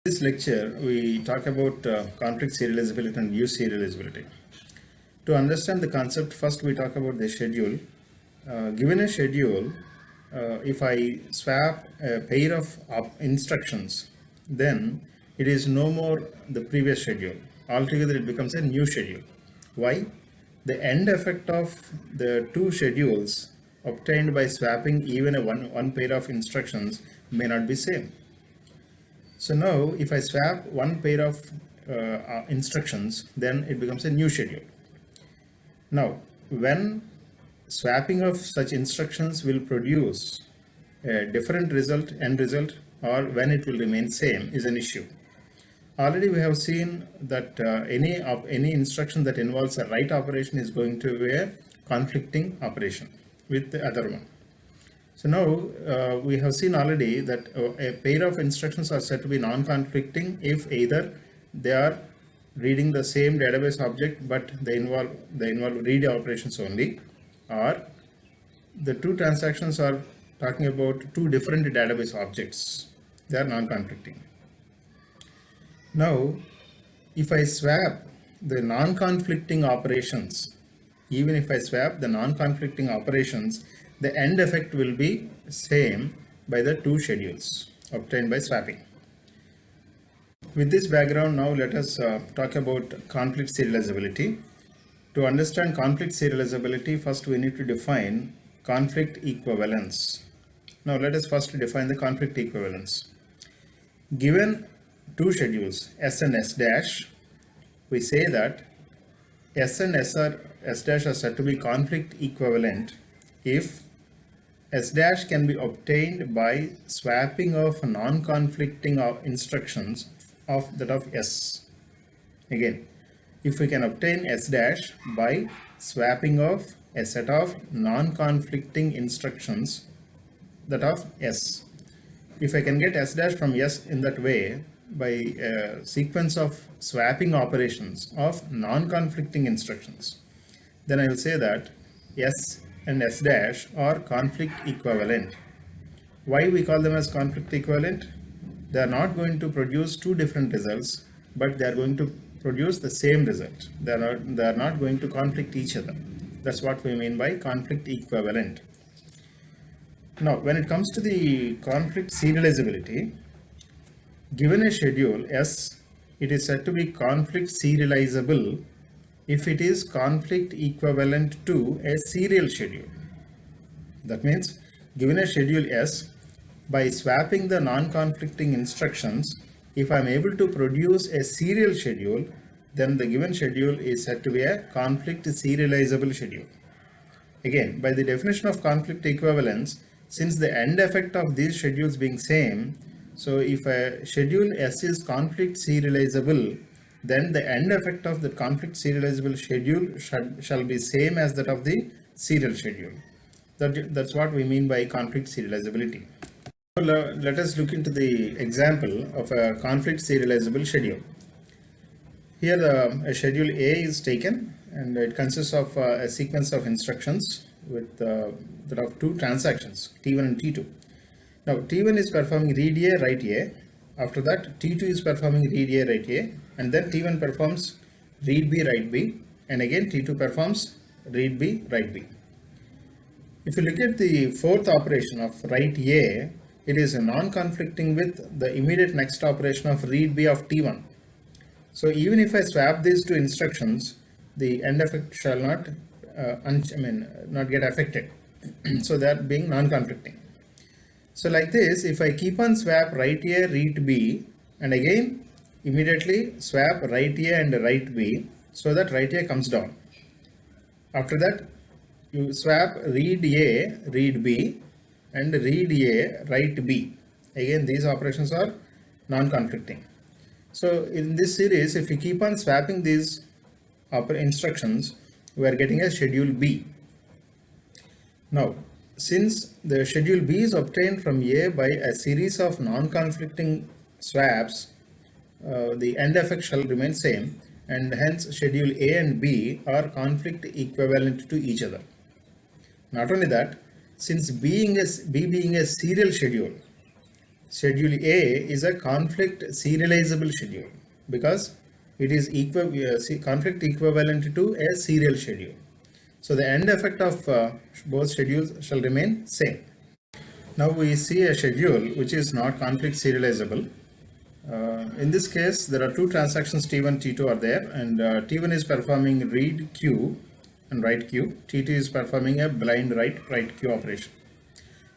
This lecture, we talk about conflict serializability and view serializability. To understand the concept, first we talk about the schedule. Given a schedule, if I swap a pair of instructions, then it is no more the previous schedule. Altogether, it becomes a new schedule. Why? The end effect of the two schedules obtained by swapping even a one pair of instructions may not be same. So now if I swap one pair of instructions, then it becomes a new schedule. Now, when swapping of such instructions will produce a different result, end result, or when it will remain same is an issue. Already we have seen that any instruction that involves a write operation is going to be a conflicting operation with the other one. So now we have seen already that a pair of instructions are said to be non-conflicting if either they are reading the same database object but they involve read operations only, or the two transactions are talking about two different database objects. They are non-conflicting. Now, if I swap the non-conflicting operations, even if I swap the non-conflicting operations, the end effect will be same by the two schedules obtained by swapping. With this background, now let us talk about conflict serializability. To understand conflict serializability, first we need to define conflict equivalence. Now let us first define the conflict equivalence. Given two schedules S and S dash, we say that S and S dash are said to be conflict equivalent if S dash can be obtained by swapping of non-conflicting instructions of that of S. Again, if we can obtain S dash by swapping of a set of non-conflicting instructions that of S. If I can get S dash from S in that way by a sequence of swapping operations of non-conflicting instructions, then I will say that S and S dash are conflict equivalent. Why we call them as conflict equivalent? They are not going to produce two different results, but they are going to produce the same result. They are not going to conflict each other. That's what we mean by conflict equivalent. Now, when it comes to the conflict serializability, given a schedule S, it is said to be conflict serializable if it is conflict equivalent to a serial schedule. That means, given a schedule S, by swapping the non-conflicting instructions, if I am able to produce a serial schedule, then the given schedule is said to be a conflict serializable schedule. Again, by the definition of conflict equivalence, since the end effect of these schedules being same, so if a schedule S is conflict serializable, then the end effect of the conflict serializable schedule shall be same as that of the serial schedule. That's what we mean by conflict serializability. Let us look into the example of a conflict serializable schedule. Here a schedule A is taken and it consists of a sequence of instructions with that of two transactions T1 and T2. Now T1 is performing read A, write A. After that T2 is performing read A, write A, and then T1 performs read B, write B, and again T2 performs read B, write B. If you look at the fourth operation of write A, it is non-conflicting with the immediate next operation of read B of T1. So even if I swap these two instructions, the end effect shall not not get affected. So that being non-conflicting. So like this, if I keep on swap write A, read B, and again immediately swap write A and write B, so that write A comes down. After that, you swap read A, read B, and read A, write B. Again, these operations are non-conflicting. So in this series, if we keep on swapping these instructions, we are getting a schedule B. Now, since the schedule B is obtained from A by a series of non-conflicting swaps, the end effect shall remain same, and hence schedule A and B are conflict equivalent to each other. Not only that, since B being a serial schedule, Schedule A is a conflict serializable schedule because it is conflict equivalent to a serial schedule. So the end effect of both schedules shall remain same. Now we see a schedule which is not conflict serializable. In this case, there are two transactions T1, T2 are there, and T1 is performing read queue and write queue. T2 is performing a blind write queue operation.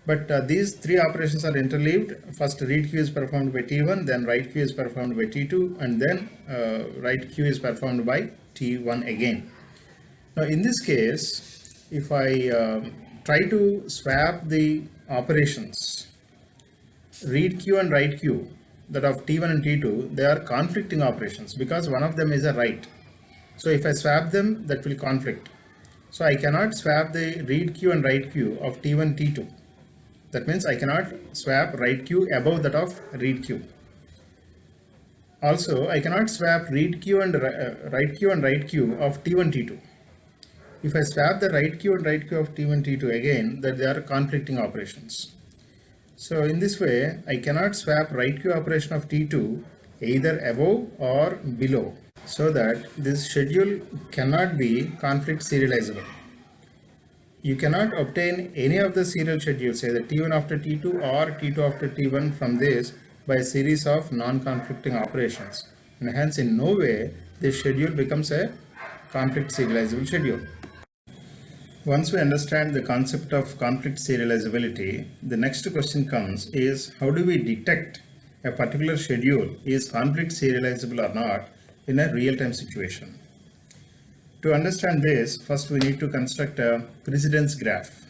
But these three operations are interleaved. First read queue is performed by T1, then write queue is performed by T2, and then write queue is performed by T1 again. Now in this case, if I try to swap the operations, read queue and write queue, that of T1 and T2, they are conflicting operations because one of them is a write. So if I swap them, that will conflict. So I cannot swap the read queue and write queue of T1, T2. That means I cannot swap write queue above that of read queue. Also, I cannot swap read queue and write queue of T1, T2. If I swap the write queue and write queue of T1, T2 again, that they are conflicting operations. So in this way, I cannot swap write queue operation of T2 either above or below, so that this schedule cannot be conflict serializable. You cannot obtain any of the serial schedules, either T1 after T2 or T2 after T1 from this by a series of non-conflicting operations. And hence in no way this schedule becomes a conflict serializable schedule. Once we understand the concept of conflict serializability, the next question comes is how do we detect a particular schedule is conflict serializable or not in a real-time situation? To understand this, first we need to construct a precedence graph.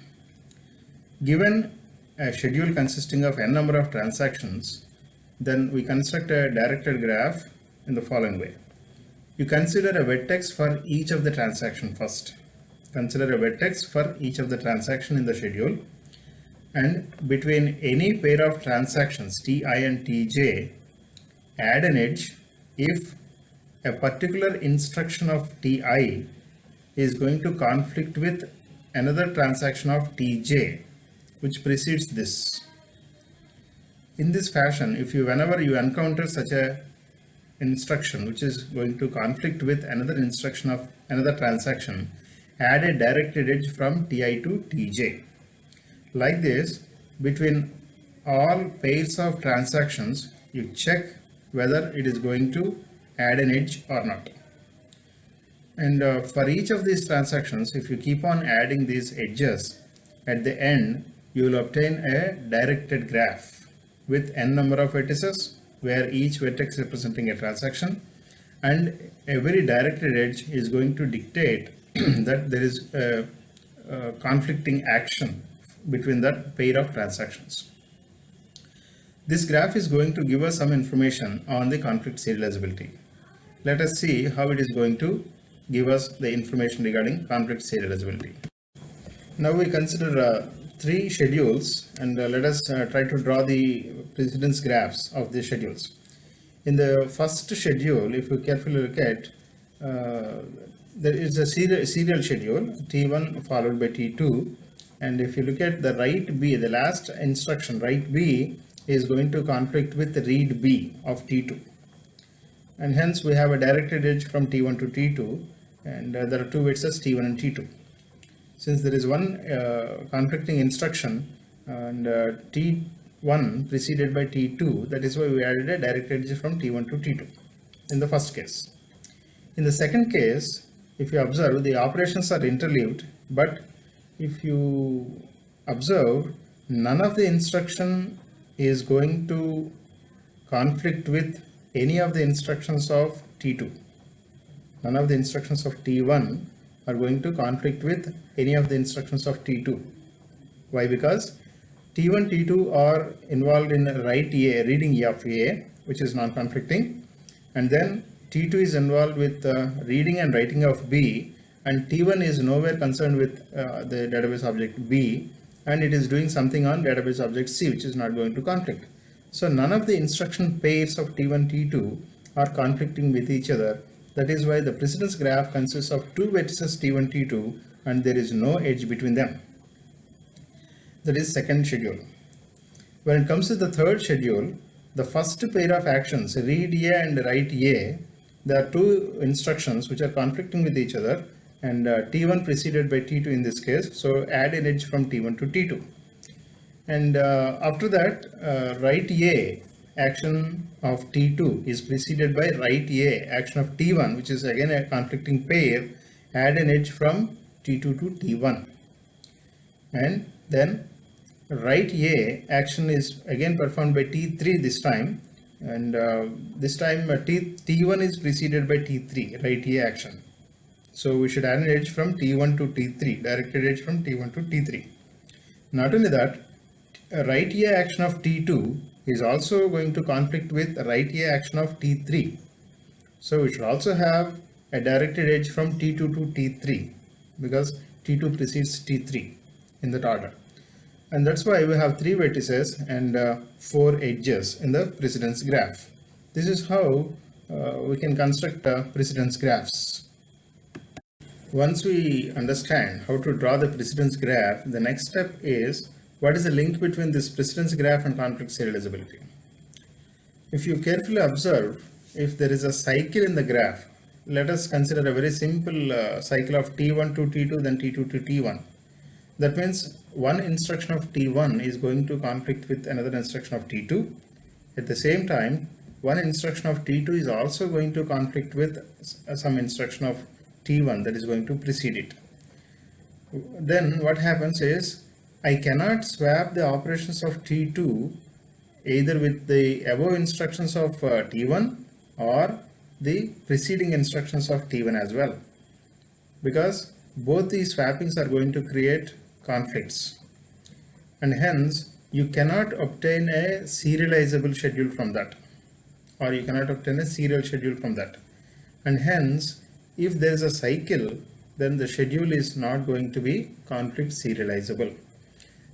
Given a schedule consisting of n number of transactions, then we construct a directed graph in the following way. You consider a vertex for each of the transaction first. Consider a vertex for each of the transaction in the schedule, and between any pair of transactions Ti and Tj, add an edge if a particular instruction of Ti is going to conflict with another transaction of Tj which precedes this. In this fashion, whenever you encounter such a instruction which is going to conflict with another instruction of another transaction, add a directed edge from Ti to Tj. Like this, between all pairs of transactions, you check whether it is going to add an edge or not. And for each of these transactions, if you keep on adding these edges, at the end you will obtain a directed graph with n number of vertices, where each vertex representing a transaction, and every directed edge is going to dictate that there is a conflicting action between that pair of transactions. This graph is going to give us some information on the conflict serializability. Let us see how it is going to give us the information regarding conflict serializability. Now we consider three schedules, and let us try to draw the precedence graphs of the schedules. In the first schedule, if you carefully look at, there is a serial schedule T1 followed by T2, and if you look at the write B, the last instruction write B is going to conflict with read B of T2, and hence we have a directed edge from T1 to T2, and there are two vertices T1 and T2. Since there is one conflicting instruction and T1 preceded by T2, that is why we added a directed edge from T1 to T2 in the first case. In the second case, if you observe, the operations are interleaved, but if you observe, none of the instruction is going to conflict with any of the instructions of T2. None of the instructions of T1 are going to conflict with any of the instructions of T2. Why? Because T1, T2 are involved in write A, reading A of A, which is non-conflicting, and then T2 is involved with reading and writing of B, and T1 is nowhere concerned with the database object B, and it is doing something on database object C, which is not going to conflict. So none of the instruction pairs of T1, T2 are conflicting with each other. That is why the precedence graph consists of two vertices T1, T2, and there is no edge between them. That is second schedule. When it comes to the third schedule, the first pair of actions, read A and write A, there are two instructions which are conflicting with each other, and T1 preceded by T2 in this case, so add an edge from T1 to T2. And after that, write A action of T2 is preceded by write A action of T1, which is again a conflicting pair, add an edge from T2 to T1. And then write A action is again performed by T3 this time, and this time T1 is preceded by T3, write A action. So we should add an edge from T1 to T3, directed edge from T1 to T3. Not only that, write A action of T2 is also going to conflict with write A action of T3. So we should also have a directed edge from T2 to T3, because T2 precedes T3 in that order. And that's why we have 3 vertices and 4 edges in the precedence graph. This is how we can construct precedence graphs. Once we understand how to draw the precedence graph, the next step is what is the link between this precedence graph and conflict serializability. If you carefully observe, if there is a cycle in the graph, let us consider a very simple cycle of T1 to T2, then T2 to T1. That means one instruction of T1 is going to conflict with another instruction of T2. At the same time, one instruction of T2 is also going to conflict with some instruction of T1 that is going to precede it. Then what happens is, I cannot swap the operations of T2 either with the above instructions of T1 or the preceding instructions of T1 as well, because both these swappings are going to create conflicts, and hence you cannot obtain a serializable schedule from that, or you cannot obtain a serial schedule from that. And hence, if there is a cycle, then the schedule is not going to be conflict serializable.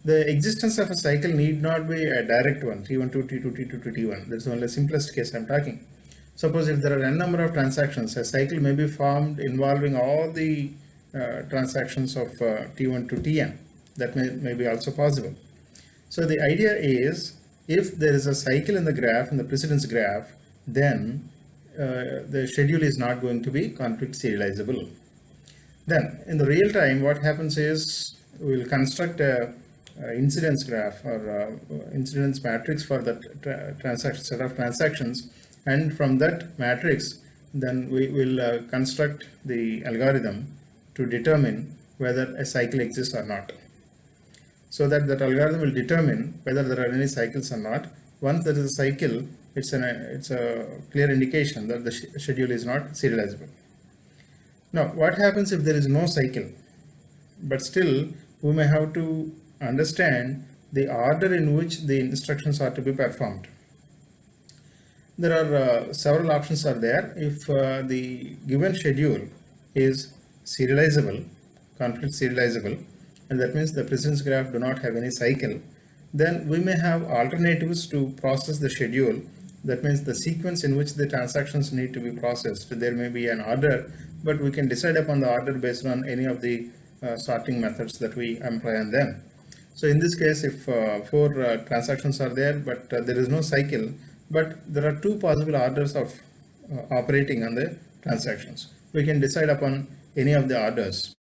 The existence of a cycle need not be a direct one, T1 to T2, T2 to T1. That's only the simplest case I'm talking. Suppose if there are n number of transactions, a cycle may be formed involving all the transactions of T1 to Tn. That may be also possible. So the idea is, if there is a cycle in the graph, in the precedence graph, then the schedule is not going to be conflict serializable. Then in the real time, what happens is, we will construct a incidence graph or incidence matrix for that transaction set of transactions, and from that matrix then we will construct the algorithm to determine whether a cycle exists or not. So that algorithm will determine whether there are any cycles or not. Once there is a cycle, it's a clear indication that the schedule is not serializable. Now what happens if there is no cycle, but still we may have to understand the order in which the instructions are to be performed. There are several options are there. If the given schedule is serializable, conflict serializable, and that means the precedence graph do not have any cycle, then we may have alternatives to process the schedule. That means the sequence in which the transactions need to be processed, there may be an order, but we can decide upon the order based on any of the sorting methods that we employ on them. So in this case, if 4 transactions are there, but there is no cycle, but there are 2 possible orders of operating on the transactions, we can decide upon any of the orders.